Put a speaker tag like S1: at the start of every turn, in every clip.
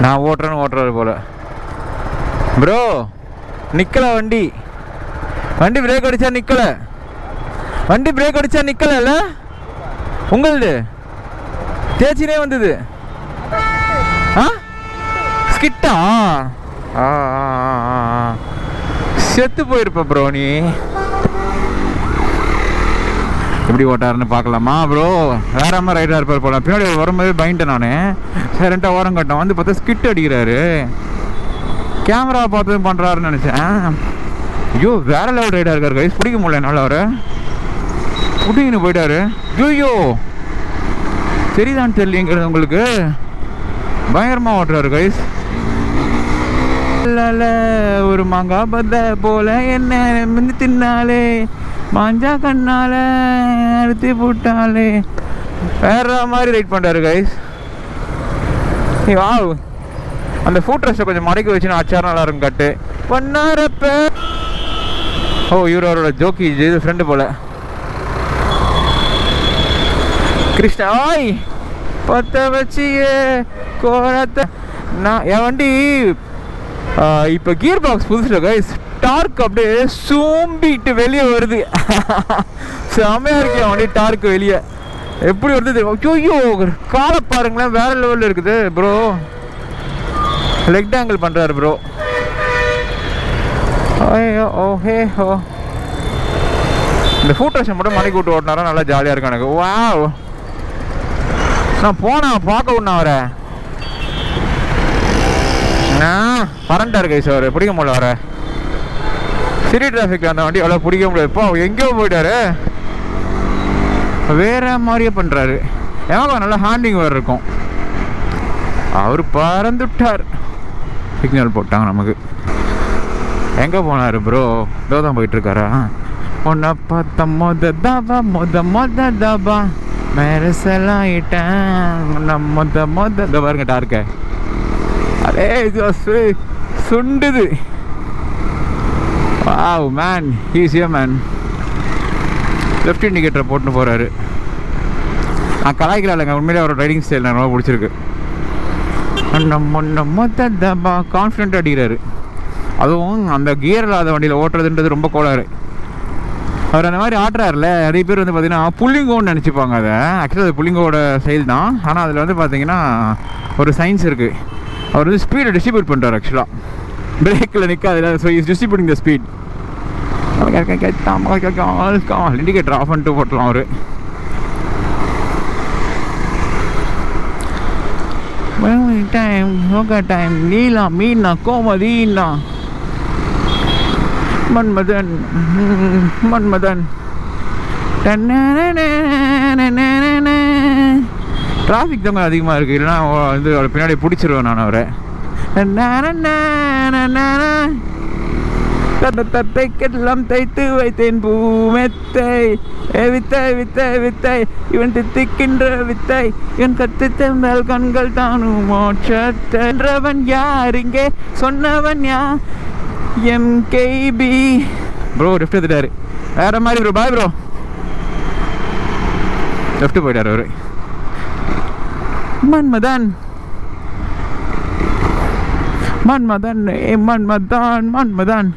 S1: நான் ஓட்டுறாரு போல. ப்ரோ நிக்கல வண்டி பிரேக் அடிச்சா நிக்கல. வண்டி பிரேக் அடிச்சா நிக்கல. உங்களது தேய்ச்சினே வந்தது. ஸ்கிட்டா செத்து போயிருப்ப ப்ரோ. நீ எப்படி ஓட்டாருன்னு பார்க்கலாமா ப்ரோ? வேற மாதிரி ரைடாக இருப்பார் போல. பின்னாடி வரும்போது பயந்துட்டேன் நான். சைலண்டாக ஓரம் கட்டேன். வந்து பார்த்தா ஸ்கிட் அடிக்கிறாரு. கேமரா பார்த்து பண்ணுறாருன்னு நினச்சேன். ஐயோ வேற லெவல் ரைடாக இருக்காரு கைஸ். பிடிக்க முடியல என்னால். அவரை பிடிங்கன்னு போயிட்டாரு. ஐயோ சரிதான் தெரியலங்கிறது உங்களுக்கு. பயங்கரமாக ஓட்டுறாரு கைஸ். ஒரு மாங்காய் பத்த போல என்ன மின்னு தின்னாலே மாஞ்சா கண்ணால அழுத்தி போட்டாலே வேற மாதிரி ரைட் பண்ணுறாரு கைஸ். வாவ், அந்த ஃபுட் ரெஸ்ட்டை கொஞ்சம் மடக்கி வச்சுன்னா அச்சாரம் நல்லா இருக்கும். கட்டு பண்ணாரப்ப. ஓ இவர் அவரோட ஜோக்கி இது ஃப்ரெண்டு போல. கிருஷ்ணா ஓய் பத்த வச்சியே கோரத்தை. நான் என் வண்டி இப்போ கியர் பாக்ஸ் புதுசில் கைஸ். டார்க் அப்படியே சூம்பிட்டு வெளியே வருது. செமையாக இருக்கேன் வண்டி. டார்க் வெளியே எப்படி வருது? ஐயோ காலை பாருங்களேன், வேற லெவலில் இருக்குது ப்ரோ. லெக் ஆங்கிள் பண்ணுறாரு ப்ரோ. ஐயோ ஓ ஹே ஹோ. இந்த ஃபுட் ரெஸ்ட்டை மட்டும் மணிக்கு விட்டு ஓட்டினாரா நல்லா ஜாலியாக இருக்கும் எனக்கு. வாவ், நான் போனேன் பார்க்க ஒன்று அவரை. பரண்டார் கைஸ். அவர் பிடிக்க முடியல. வர சிட்டி டிராஃபிக்கில் அந்த வண்டி அவ்வளோ பிடிக்க முடியாது. இப்போ எங்கேயோ போயிட்டாரு. வேற மாதிரியே பண்ணுறாரு. ஏன்னா நல்லா ஹேண்டிங் வேறு இருக்கும். அவர் பறந்துட்டார். சிக்னல் போட்டாங்க நமக்கு. எங்கே போனார் ப்ரோ? இதோ தான் போயிட்டுருக்காரா? உன்னை பார்த்த மொத தாபா மேரசெல்லாம் இட்டேன் மொத இந்த பாருங்க டார்க்க. அதே சுண்டுது. வாவ் மேன், ஈஸியா மேன். லெஃப்ட் இண்டிகேட்டரை போட்டுன்னு போகிறாரு. நான் கலாய்க்கிறாங்க. உண்மையிலே அவரோட ரைடிங் ஸ்டைல் எனக்கு ரொம்ப பிடிச்சிருக்கு. கான்ஃபிடென்ட் அடிக்கிறாரு. அதுவும் அந்த கியர் இல்லாத வண்டியில் ஓட்டுறதுன்றது ரொம்ப கோளாறு. அவர் அந்த மாதிரி ஆட்டுறாருல, நிறைய பேர் வந்து பார்த்தீங்கன்னா புல்லிங்கோன்னு நினச்சிப்பாங்க. அதை ஆக்சுவலாக அது புல்லிங்கோட செயல் தான். ஆனால் அதில் வந்து பார்த்தீங்கன்னா ஒரு சயின்ஸ் இருக்குது. அவர் வந்து ஸ்பீடை டிஸ்ட்ரிபியூட் பண்ணுறாரு. ஆக்சுவலாக பிரேக்கில் நிற்காது. So is distributing the speed. Indicator off பண்ணிட்டு போட்டலாம் அவர். Time yoga time. நீலா மீனா கோமதீனா மன்மதன் டிராஃபிக் தான் அதிகமாக இருக்குது. இல்லைனா வந்து அவரை பின்னாடி பிடிச்சிருவேன் நான் அவரை. தைக்கெல்லாம் தைத்து வைத்தேன் பூமெத்தை வித்தை வித்தை வித்தை இவன் தித்திக்கின்ற வித்தை இவன் கத்து தந்தால் கண்கள் தானும் மோட்சத்தன்றவன் யார் இங்கே சொன்னவன் யார்? எம்கேபி ப்ரோ லெஃப்ட் எடுத்துட்டாரு. வேற மாதிரி ப்ரோ. Bye bro. லெஃப்ட் போயிட்டார் அவரு. மன்மதன் மன்மதன் ஏ மன்மதான் மன்மதன்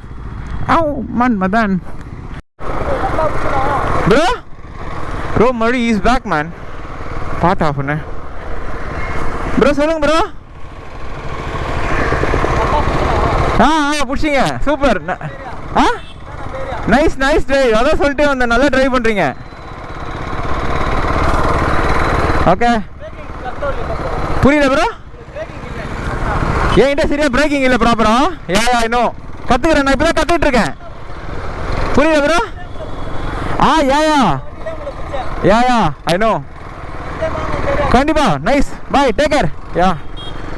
S1: ஆவ் மன்மதன். ப்ரோ ப்ரோ மறுபடி இஸ் பேக் மேன். பாட் ஆஃப் பண்ணு ப்ரோ. சொல்லுங்க ப்ரோ. பிடிச்சிங்க சூப்பர். Nice nice drive. அதான் சொல்லிட்டே வந்தேன், நல்லா டிரைவ் பண்ணுறீங்க. ஓகே புரியல ப்ரோ. என்கிட்ட சரியா பிரேக்கிங் இல்லை ப்ராப்பரா. இன்னும் கற்றுக்கிறேன். நான் இப்போ தான் கற்றுக்கிட்டு இருக்கேன். புரியல ப்ரோ. Yeah I know. கண்டிப்பா. நைஸ் பாய், டேக் கேர். யா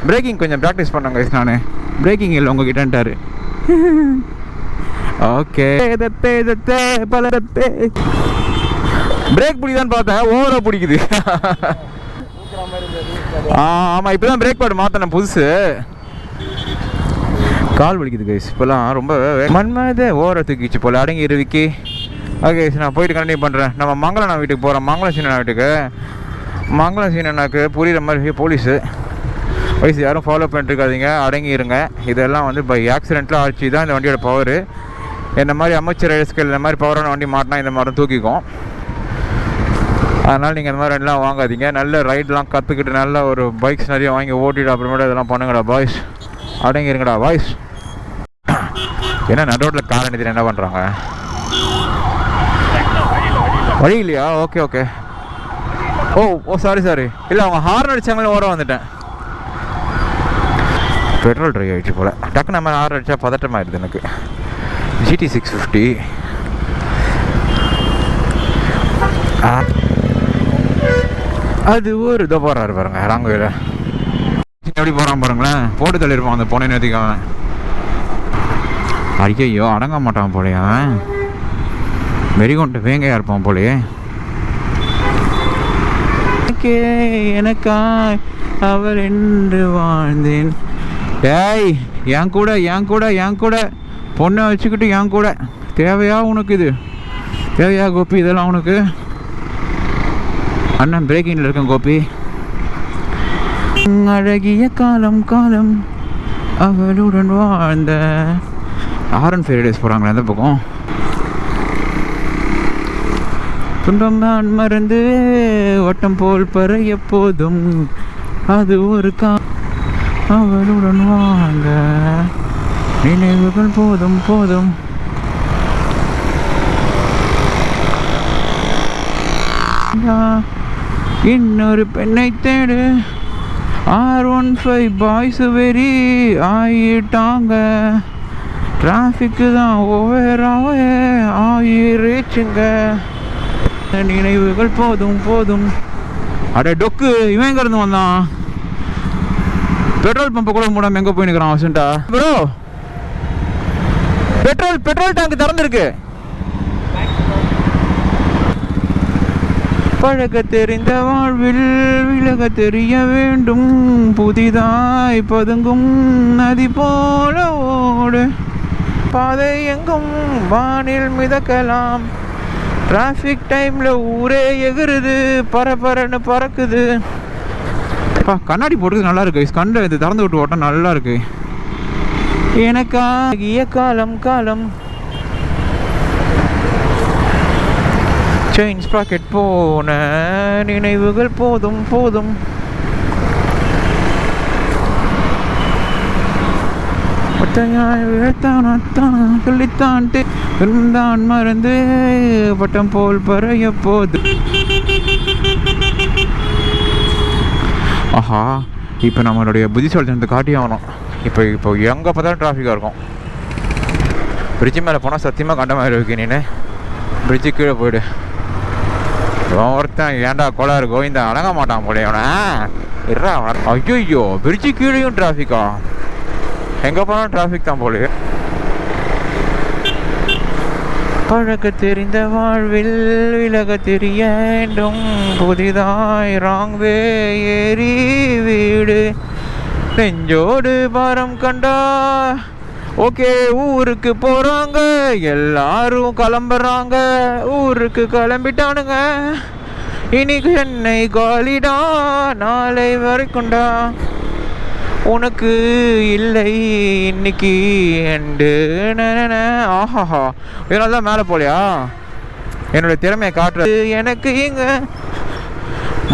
S1: பிரேக்கிங் கொஞ்சம் ப்ராக்டிஸ் பண்ணேன் கைஸ். நான் பிரேக்கிங் இல்லை உங்ககிட்டன்ட்டாரு. ஓகே பிரேக் பிடிக்குதான்னு பார்த்தேன், ஓவரா பிடிக்குது. ஆமாம் இப்போ தான் பிரேக் பேட் மாற்றினேன் புதுசு. கால் வலிக்குது கைஸ் இப்போலாம் ரொம்ப. மன்மத ஓவரா தூக்கிச்சு போல் அடங்கி இருவிக்கி. ஓகே நான் போயிட்டு கண்டினியூ பண்ணுறேன். நம்ம மங்களண்ணா வீட்டுக்கு போகிறோம். மங்களம் சீனண்ணா வீட்டுக்கு. மங்களம் சீனண்ணாக்கு புரிகிற மாதிரி போலீஸு. வயசு யாரும் ஃபாலோ பண்ணிட்டுருக்காதீங்க, அடங்கி இருங்க. இதெல்லாம் வந்து பை ஆக்சிடெண்ட்டில் ஆச்சு தான் இந்த வண்டியோட பவர். இந்த மாதிரி அமைச்சர் ரைடர்ஸ்கள் இந்த மாதிரி பவரான வண்டி மாட்டினா இந்த மாதிரி தூக்கிக்கும். அதனால் நீங்கள் இந்த மாதிரி வண்டிலாம் வாங்காதீங்க. நல்ல ரைடெலாம் கற்றுக்கிட்டு நல்ல ஒரு பைக்ஸ் நிறைய வாங்கி ஓட்டிட்டு அப்புறமேட்டு இதெல்லாம் பண்ணுங்கடா பாய்ஸ். அடங்கி இருங்கடா பாய்ஸ். ஏன்னா நடுரோட்டில் கார் அடித்து என்ன பண்ணுறாங்க? வழி இல்லையா? Okay okay. ஓ சாரி இல்லை, அவங்க ஹார்ன் அடித்தாங்களே ஓட வந்துட்டேன். பெட்ரோல் ட்ரை ஆகிடுச்சு போல். டக்கு நம்ம ஹார்ன் அடித்தா பதட்டமாகிடுது எனக்கு. GT 650 அது ஒரு இதை போகிறாரு பாருங்க ராங்கவேல. எப்படி போகிறான் பாருங்களேன். போட்டு தள்ளியிருப்பான் அந்த பொண்ணை நேற்றுக்கான. ஐயோ அடங்க மாட்டான் போலையா? வெறிகொண்டு வேங்கையா இருப்பான் போலையே. எனக்காய் அவள் என்று வாழ்ந்தேன். டேய் என் கூட பொண்ணை வச்சுக்கிட்டு என் கூட தேவையா உனக்கு? இது தேவையா கோபி? இதெல்லாம் உனக்கு? அண்ணன் பிரேக்கிங்கில் இருக்கேன் கோபி. அழகிய காலம் அவளுடன் வாழ்ந்த R1 டேஸ் போகிறாங்களே அந்த பக்கம். துன்பம் நான் மறந்து வட்டம் போல் பற எப்போதும் அது ஒரு அவளுடன் வாங்க நினைவுகள் போதும். இன்னொரு பெண்ணை தேடு. R15 பாய்ஸ் வெறி ஆயிட்டாங்க. டிராஃபிக்கு தான் ஓவராகவே ஆயிருச்சுங்க. நினைவுகள் போதும். அட டொக்கு, இவன் எங்க இருந்து வந்தான்? பெட்ரோல் பம்பை கூட மூடாம எங்க போய் நிற்கிறான் வசண்டா? ப்ரோ பெட்ரோல் டேங்க் திறந்துருக்கு. பழக தெரிந்த வாழ்வில் விலக தெரிய வேண்டும். புதிதாய் பதுங்கும் நதி போல ஓடு. பாதை எங்கும் வானில் மிதக்கலாம். டிராஃபிக் டைமில் ஊரே எகுறுது, பரபரன்னு பறக்குது. கண்ணாடி போட்டுறது நல்லா இருக்கு. கண்ணை இது திறந்து விட்டு ஓட்டம் நல்லா இருக்கு. எனக்காகிய காலம் செயின் ஸ்ப்ராக்கெட் போன நினைவுகள் போதும். சொல்லித்தான்ட்டு தான் மறந்து பட்டம் போல் பறைய போது. ஆஹா, இப்போ நம்மளுடைய புத்திசாலித்தனத்தை காட்டி ஆகணும். இப்போ எங்கே பார்த்தாலும் டிராஃபிக்காக இருக்கும். பிரிட்ஜு மேலே போனால் சத்தியமாக கண்டமாக இருக்கு. நீ பிரிட்ஜு கீழே போயிடு. ஒருத்தன் ஏன்டா கோளாறு கோவிந்தா அடங்க மாட்டான் போலையோனா இருறா. ஐயோ பிரிட்ஜு கீழேயும் டிராஃபிக்கா? எங்கே போனாலும் டிராஃபிக் தான் போலே. பழக்க தெரிந்த வாழ்வில் விலக தெரிய வேண்டும். புதிதாய் ராங்வே ஏறி வீடு நெஞ்சோடு பாரம் கண்டா. ஓகே, ஊருக்கு போகிறாங்க எல்லாரும் கிளம்புறாங்க. ஊருக்கு கிளம்பிட்டானுங்க. இன்னைக்கு என்னை காலிடா, நாளை வரைக்கும்டா. உனக்கு இல்லை இன்னைக்கு எண்டு. ஆஹாஹா, இதனால தான் மேலே போலையா? என்னுடைய திறமையை காட்டுறது. எனக்கு இங்கே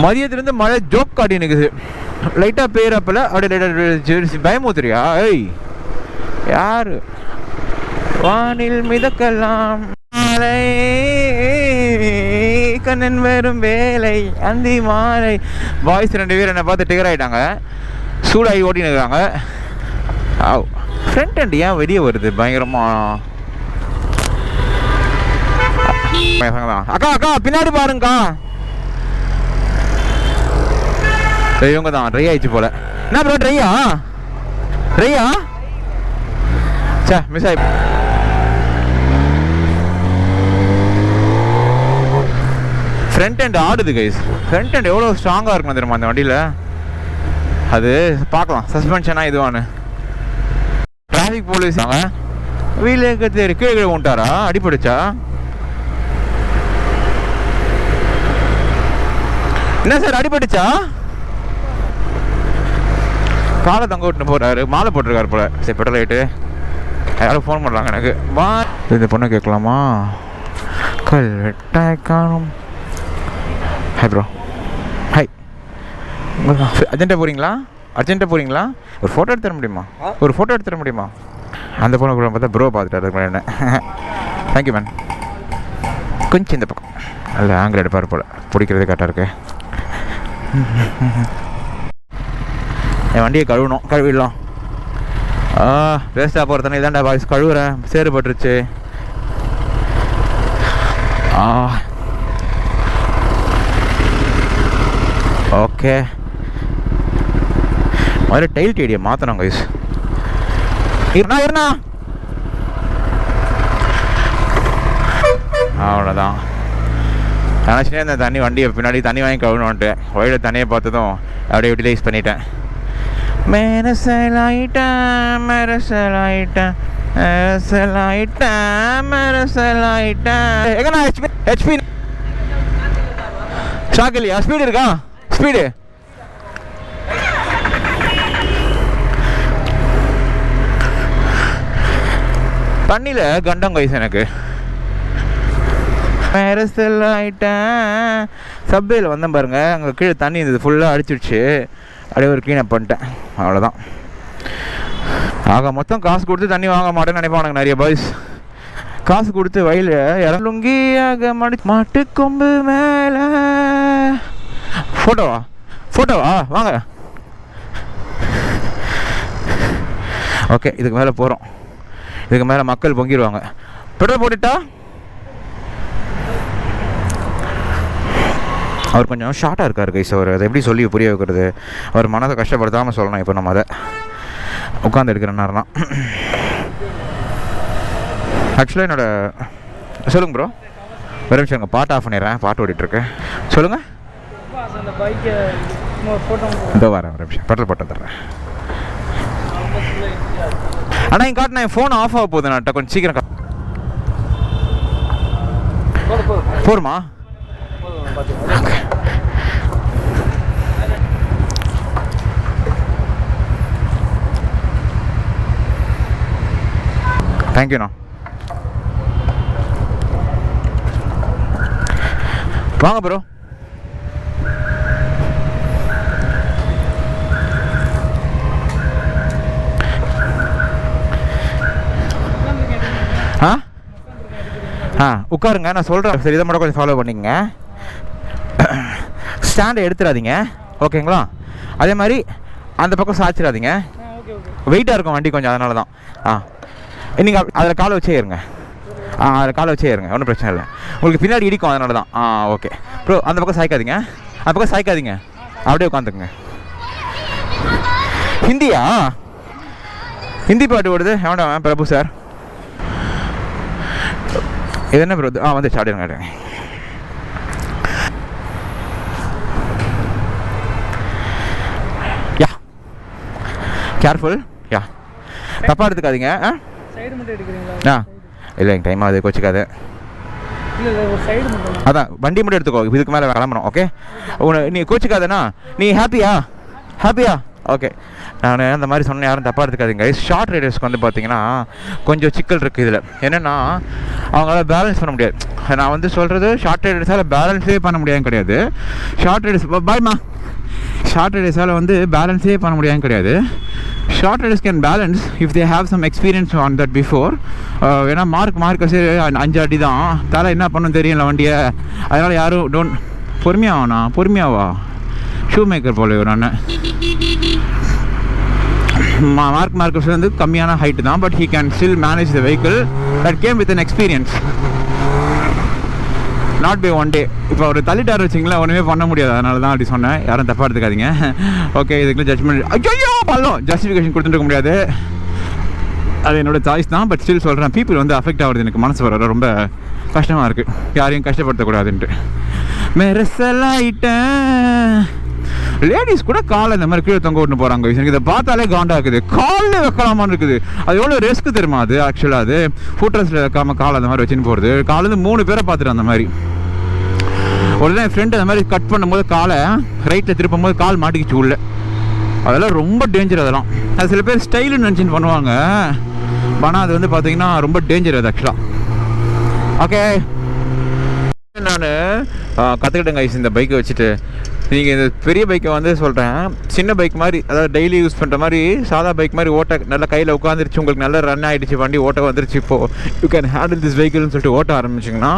S1: மதியத்துலேருந்து மழை ஜோக் காட்டி நிற்குது. லைட்டாக பெய்யறப்பில் அப்படி பயமுத்துறியா? ஏய் யாரு? வானில் மிதக்கலாம் கண்ணன் வரும் வேலை அந்தி மாலை. பாய்ஸ் 2 பேர் என்னை பார்த்து டிகர் ஆகிட்டாங்க. சூடாகி ஓட்டின்னு இருக்கிறாங்க. ஃப்ரண்ட் ஹேண்ட் ஏன் வெளியே வருது பயங்கரமா? அக்கா பின்னாடி பாருங்கக்கா. இவங்க தான் ட்ரை ஆயிடுச்சு போல. என்ன ப்ரோ ட்ரையா சே மிஸ் ஆகி. ஃப்ரண்ட் ஹேண்ட் ஆடுது கைஸ். ஃப்ரண்ட் ஹேண்ட் எவ்வளோ ஸ்ட்ராங்காக இருக்கும் தெரியுமா அந்த வண்டியில்? அது பார்க்கலாம் சஸ்பென்ஷனாக இதுவானு. டிராஃபிக் போலீஸ் வீலுக்கு தெரி கீழே விட்டாரா? அடிப்படிச்சா என்ன சார்? அடிபட்டுச்சா? காலை தங்க விட்டுன்னு போகிறாரு, மாலை போட்டிருக்காரு போல. சரி பெட்ரோல் ஆகிட்டு யாரும் ஃபோன் பண்ணுறாங்க எனக்கு. இந்த பொண்ணை கேட்கலாமா? கல்வெட்டாய் காணும். Hi bro. ஹாய். அர்ஜென்ட்டாக போகிறீங்களா? ஒரு ஃபோட்டோ எடுத்து தர முடியுமா? அந்த பொண்ணை கூட பார்த்தா ப்ரோ பார்த்துட்டாரு என்ன. Thank you man. கொஞ்சம் இந்த பக்கம் நல்ல ஆங்கிள் எடுப்பார் போல், பிடிக்கிறது கரெக்டாக இருக்கு. என் வண்டியை கழுவிடலாம். வேஸ்ட்டாக போகிறதானே இதாண்டா பாய்ஸ், கழுவுறேன், சேறு பட்டுருச்சு. ஓகே, முதல்ல டைல் டேடியை மாற்றணும் கைஸ். இருண்ணா அவ்வளோதான். நினச்சினே இந்த தண்ணி வண்டியை பின்னாடி தண்ணி வாங்கி கழுவணுன்ட்டு வழியில் தண்ணியை பார்த்ததும் அப்படியே யூட்டிலைஸ் பண்ணிட்டேன். எங்கண்ணா ஹெச்பி ஷாக் இல்லையா? ஸ்பீடு இருக்கா? ஸ்பீடு தண்ணியில் கண்டம் கைஸ் எனக்கு. மெரசல் ஆகிட்டேன். சப்வேயில் வந்தேன் பாருங்க, அங்கே கீழே தண்ணி இருந்தது, ஃபுல்லாக அடிச்சிடுச்சு. அப்படியே ஒரு க்ளீன் அப் பண்ணிட்டேன், அவ்வளோதான். ஆக மொத்தம் காசு கொடுத்து தண்ணி வாங்க மாட்டேன்னு நினைப்பானுங்க நிறைய பாய்ஸ். காசு கொடுத்து வயலில் இறங்குங்கியாக மாட்டு கொம்பு மேலே. ஃபோட்டோவா வாங்க. ஓகே, இதுக்கு மேலே போகிறோம். இதுக்கு மேலே மக்கள் பொங்கிடுவாங்க. பெட்ரோல் போட்டுட்டா? அவர் கொஞ்சம் ஷார்ட்டாக இருக்கார் கைஸ். அவர் அதை எப்படி சொல்லி புரிய வைக்கிறது? அவர் மனதை கஷ்டப்படுத்தாமல் சொல்லணும். இப்போ நம்ம அதை உட்காந்து எடுக்கிறேன்னாருனா ஆக்சுவலாக சொல்லுங்கள் ப்ரோ. ஒரு நிமிஷம் எங்கள் பாட்டு ஆஃப் பண்ணிடுறேன், பாட்டு ஓடிட்டுருக்கேன். சொல்லுங்கள். இதோ வரேன், ஒரு நிமிஷம் பெட்ரோல் போட்டு தர்றேன். ஆனால் இங்கே காட்டினா என் ஃபோன் ஆஃப் ஆக போகுது. நான் கொஞ்சம் சீக்கிரம் போருமா? தேங்க்யூண்ணா. வாங்க ப்ரோ. உட்காருங்க, நான் சொல்கிறேன். சரி, இதை மட்டும் கொஞ்சம் ஃபாலோ பண்ணிக்கங்க. ஸ்டாண்டை எடுத்துடாதீங்க, ஓகேங்களா? அதே மாதிரி அந்த பக்கம் சாய்ச்சிடாதீங்க, வெயிட்டாக இருக்கும் வண்டி கொஞ்சம், அதனால தான். நீங்கள் அதில் காலை வச்சே இருங்க. அதில் காலை வச்சே இருங்க, ஒன்றும் பிரச்சனை இல்லை. உங்களுக்கு பின்னாடி இடிக்கும், அதனால தான். Okay bro. அந்த பக்கம் சாய்க்காதீங்க, அப்படியே உட்காந்துக்குங்க. ஹிந்தியா? ஹிந்தி பாட்டு ஓடுது. எவன்டா பிரபு சார்? இது என்ன ப்ரோ? வந்து ஸ்டார்ட். யா, கேர்ஃபுல். யா, தப்பாக எடுத்துக்காதீங்க. இல்லை, எங்கள் டைம் அது கோச்சிக்காது. அதான் வண்டி மட்டும் எடுத்துக்கோ, இதுக்கு மேலே கிளம்புறோம். ஓகே, நீ கோச்சிக்காதண்ணா. நீ ஹாப்பியா? ஓகே, நான் அந்த மாதிரி சொன்னேன், யாரும் தப்பாக எடுத்துக்காதீங்க. ஷார்ட் ரைடர்ஸ்க்கு வந்து பார்த்தீங்கன்னா கொஞ்சம் சிக்கல் இருக்குது இதில். என்னென்னா அவங்களால பேலன்ஸ் பண்ண முடியாது. நான் வந்து சொல்கிறது ஷார்ட் ரைடர்ஸால் பேலன்ஸே பண்ண முடியாது கிடையாது. ஷார்ட் ரைடர்ஸால் வந்து பேலன்ஸே பண்ண முடியாது கிடையாது. Short riders can balance if they have some experience on that before. ஏன்னா மார்க்கஸே 5 அடி தான், தலை என்ன பண்ணணும் தெரியல வண்டியை. அதனால் யாரும் பொறுமையாவா ஷூ மேக்கர் போல ஒரு அண்ணன். மார்க்கஸ் வந்து கம்மியான ஹைட்டு தான், but he can still manage the vehicle that came with an experience, not by one day. இப்போ ஒரு தள்ளிட்டார் வச்சிங்களா, ஒன்றுமே பண்ண முடியாது. அதனால தான் அப்படி சொன்னேன், யாரும் தப்பாக எடுத்துக்காதீங்க. ஓகே, இதுக்குள்ள ஜட்ஜ்மெண்ட் ஜஸ்டிஃபிகேஷன் கொடுத்துட்டு முடியாது, அது என்னோடய சாய்ஸ் தான். பட் ஸ்டில் சொல்கிறேன், பீப்புள் வந்து அஃபெக்ட் ஆகுறது எனக்கு மனசு வர ரொம்ப கஷ்டமாக இருக்குது. யாரையும் கஷ்டப்படுத்தக்கூடாதுன்ட்டு மெரசலாயிட்டேன். லேடிஸ் கூட காலை இந்த மாதிரி கீழே தொங்க விட்டு போகிறாங்க. எனக்கு இதை பார்த்தாலே காண்டா இருக்குது. காலில் வைக்கலாமான்னு இருக்குது. அது எவ்வளோ ரிஸ்க் தெரியுமா? அது ஆக்சுவலாக அது ஃபுட்ரஸில் வைக்காமல் காலை அந்த மாதிரி வச்சுன்னு போகிறது. காலேருந்து 3 பேரை பார்த்துட்டு அந்த மாதிரி. ஒரு தான் என் ஃப்ரெண்டு அந்த மாதிரி கட் பண்ணும்போது காலை ரைட்டில் திருப்பும் போது கால் மாட்டிக்கிச்சு உள்ள. அதெல்லாம் ரொம்ப டேஞ்சர். அதெல்லாம் அது சில பேர் ஸ்டைலுன்னு நினச்சின்னு பண்ணுவாங்க, ஆனால் அது வந்து பார்த்தீங்கன்னா ரொம்ப டேஞ்சர் அது ஆக்சுவலாக. ஓகே, நான் கற்றுக்கிட்டேங்க ஐஸ் இந்த பைக்கை வச்சுட்டு. நீங்கள் இந்த பெரிய பைக்கை வந்து சொல்கிறேன், சின்ன பைக் மாதிரி, அதாவது டெய்லி யூஸ் பண்ணுற மாதிரி சாதா பைக் மாதிரி ஓட்ட நல்லா கையில் உட்காந்துருச்சு, உங்களுக்கு நல்லா ரன் ஆகிடுச்சு, வண்டி ஓட்ட வந்துருச்சு, இப்போது யூ கேன் ஹேண்டில் திஸ் வெஹிக்கிள்னு சொல்லிட்டு ஓட்ட ஆரம்பிச்சிங்கன்னா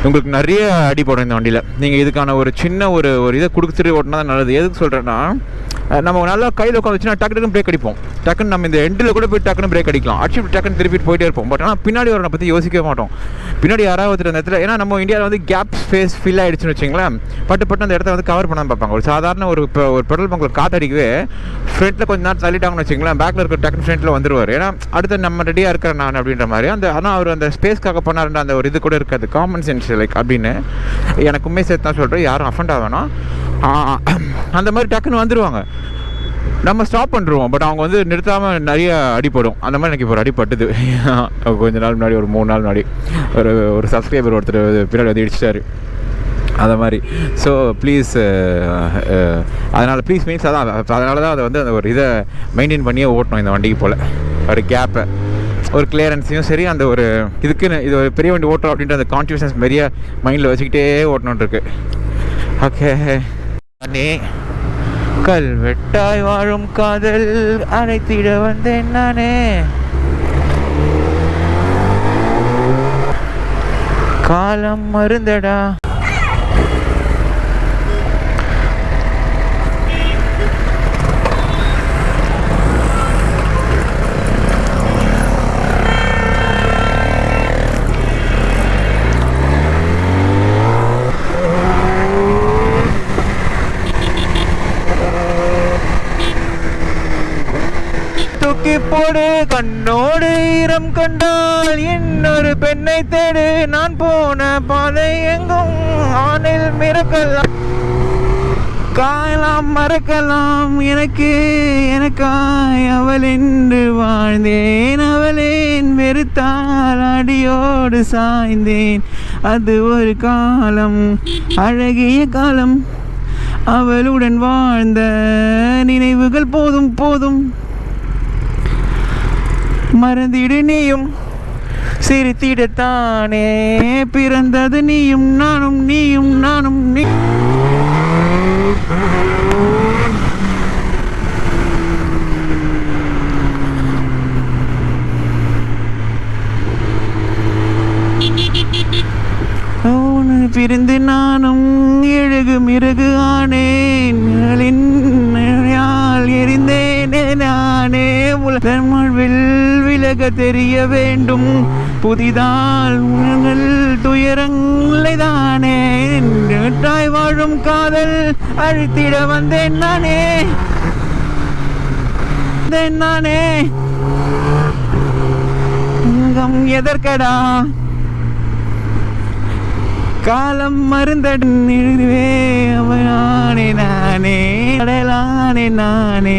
S1: உங்களுக்கு நிறைய அடிப்படும் இந்த வண்டியில். நீங்கள் இதுக்கான ஒரு சின்ன ஒரு இதை கொடுத்துட்டு ஓட்டினா தான் நல்லது. எதுக்கு சொல்கிறேன்னா, நம்ம நல்லா கையில் உட்காந்துச்சுன்னா டக்குன்னு பிரேக் அடிப்போம், டக்குன்னு நம்ம இந்த எண்டில் கூட போய் டக்குன்னு பிரேக் அடிக்கலாம், அடிச்சு டக்குன்னு திருப்பிட்டு போயிட்டே இருப்போம். பட் ஆனால் பின்னாடி வரனை பற்றி யோசிக்கவே மாட்டோம். பின்னாடி யாராவது அந்த இடத்துல, ஏன்னா நம்ம இந்தியாவில் வந்து கேப் ஸ்பேஸ் ஃபில் ஆகிடுச்சுன்னு வச்சிங்களேன், பட்டு அந்த இடத்த வந்து கவர் பண்ணாமல் பார்ப்பாங்க. ஒரு சாதாரண ஒரு பெட்ரோல் பங்கில் காற்றடிக்கவே ஃப்ரண்ட்டில் கொஞ்சம் நேரம் தள்ளிட்டாங்கன்னு வச்சிங்களேன், பேக்கில் இருக்க டக்குன்னு ஃப்ரண்ட்டில் வந்துருவார். ஏன்னா அடுத்து நம்ம ரெடியாக இருக்கிறேன் நான் அப்படின்ற மாதிரி. ஆனால் அவர் அந்த ஸ்பேஸ்க்காக பண்ணாருன்ற அந்த ஒரு இது கூட இருக்காது, காமன் சென்ஸ் லைக் அப்படின்னு எனக்குமே சேர்த்து தான் சொல்கிறேன், யாரும் அஃபண்ட் ஆகணும். அந்த மாதிரி டக்குன்னு வந்துடுவாங்க, நம்ம ஸ்டாப் பண்ணுறோம், பட் அவங்க வந்து நிறுத்தாமல் நிறைய அடிப்படும். அந்த மாதிரி எனக்கு இப்போ ஒரு அடிப்பட்டுது. கொஞ்ச நாள் முன்னாடி, ஒரு 3 நாள் முன்னாடி ஒரு சப்ஸ்கிரைபர் ஒருத்தர் பின்னாடி வந்து இடிச்சிட்டாரு அதை மாதிரி. ஸோ ப்ளீஸ், அதனால் ப்ளீஸ் மீன்ஸ் அதனால தான் அதை வந்து அந்த ஒரு இதை மெயின்டைன் பண்ணியே ஓட்டணும் இந்த வண்டிக்கு போல். ஒரு கேப்பை, ஒரு கிளியரன்ஸையும் சரி, அந்த ஒரு இதுக்குன்னு இது ஒரு பெரிய வண்டி ஓட்டுறோம் அப்படின்ற அந்த கான்ஃபிடன்ஸ் நிறைய மைண்டில் வச்சுக்கிட்டே ஓட்டணுன்ருக்கு. ஓகே, அண்ணே கல்வெட்டாய் வாழும் காதல் அழைத்திட வந்தேன் நானே, காலம் மருந்தடா. போடு கண்ணோடு ஈரம் கண்டால் இன்னொரு பெண்ணை தேடு, நான் போன பாதை எங்கும் ஆணில் மிரக்கலாம், காயலாம் மறக்கலாம், எனக்காய் அவள் என்று வாழ்ந்தேன், அவளேன் வெறுத்தால் அடியோடு சாய்ந்தேன், அது ஒரு காலம் அழகிய காலம், அவளுடன் வாழ்ந்த நினைவுகள் போதும் போதும், மறந்திடு நீயும் சிரித்திடத்தானே பிறந்தது, நீயும் நானும் நீயும் நானும் நீ. பிரிந்து நானும் எழுகு மிருகு ஆனேன், எரிந்தேனே நானே, உலகில் விலக தெரிய வேண்டும், புதிதால் உங்கள் துயரங்களைதானே, தாய் வாழும் காதல் அழித்திட வந்தேன் நானே, நானே எதற்கடா காலம் மருந்தே, அவனானே நானே அடலானே நானே,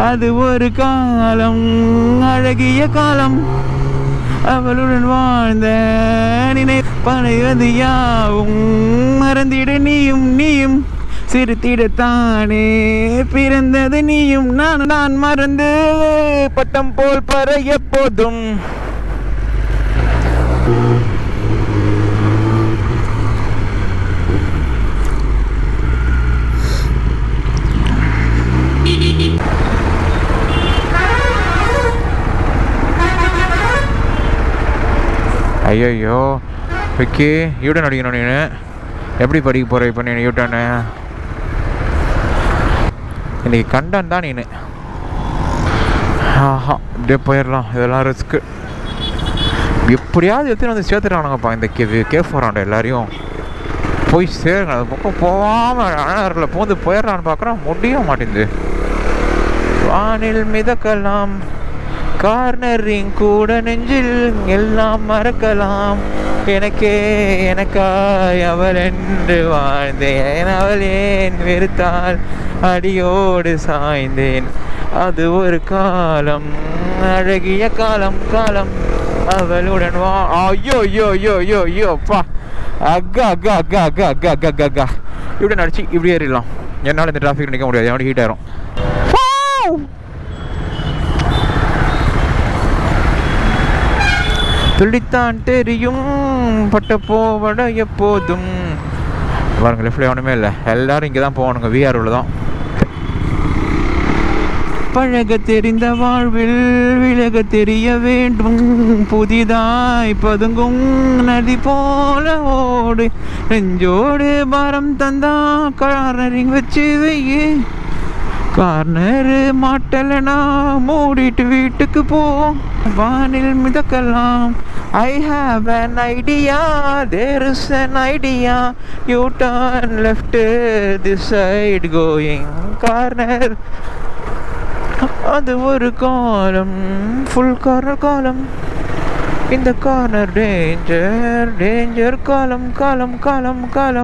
S1: அது ஒரு காலம் அழகிய காலம், அவளுடன் வாழ்ந்த நினைப்பது யாவும் மறந்திடு நீயும் நீயும் சிரித்திடத்தானே பிறந்தது, நீயும் நான் மறந்து பட்டம் போல் பறைய போதும். ஐயோ விக்கி, யூட்டன் அடிக்கணும். நீ எப்படி படிக்க போகிற இப்போ? நீ யூட்டனு இன்றைக்கி கண்டன் தான். நீ ஆஹா இப்படியே போயிடலாம், இதெல்லாம் ரிஸ்க்கு. எப்படியாவது எடுத்துன்னு வந்து சேர்த்துட்டானுங்கப்பா இந்த கேஃபோராண்ட எல்லாரையும். போய் சேருங்க, அது பக்கம் போகாமல் அழகில் போந்து போயிடலான்னு பார்க்குறோம், முடிய மாட்டேங்குது. வானில் மிதக்கலாம், கார்னரிங் கூட நெஞ்சில் எல்லாம் மறக்கலாம், எனக்காய் அவள் என்று வாழ்ந்தேன், அவளேன் வெறுத்தால் அடியோடு சாய்ந்தேன், அது ஒரு காலம் அழகிய காலம் காலம், அவளுடன் வா. ஐயோ ஐயோ ஐயோ ஐயோ ஐயோ அப்பா, அக்கா அக்கா அக்கா அக்கா அக்கா அக்கா அக்கா இப்படி நடிச்சு இப்படி ஏறிடலாம். என்னால் இந்த டிராஃபிக் நிற்க முடியாது, எவ்வளோ ஹீட் ஆயிரும். துள்ளித்தான் தெரியும் பட்ட போவட எப்போதும். பாருங்க லெஃப்ட்ல ஒன்றுமே இல்லை, எல்லாரும் இங்கே தான் போகணுங்க, விஆர்ல தான். பழக தெரிந்த வாழ்வில் விலக தெரிய வேண்டும், புதிதாய் பதுங்கும் நதி போல ஓடு, நெஞ்சோடு பாரம் தந்தா கார்னரிங் வச்சு வையே, கார்னரு மாட்டலனா மூடிட்டு வீட்டுக்கு போ, வானில் மிதக்கலாம். I have an idea, there is an idea, you turn left this side going corner. அது ஒரு காலம், ஃபுல் கார்னர் காலம், இந்த கார்னர் டேஞ்சர் டேஞ்சர் காலம் காலம் காலம் காலம்.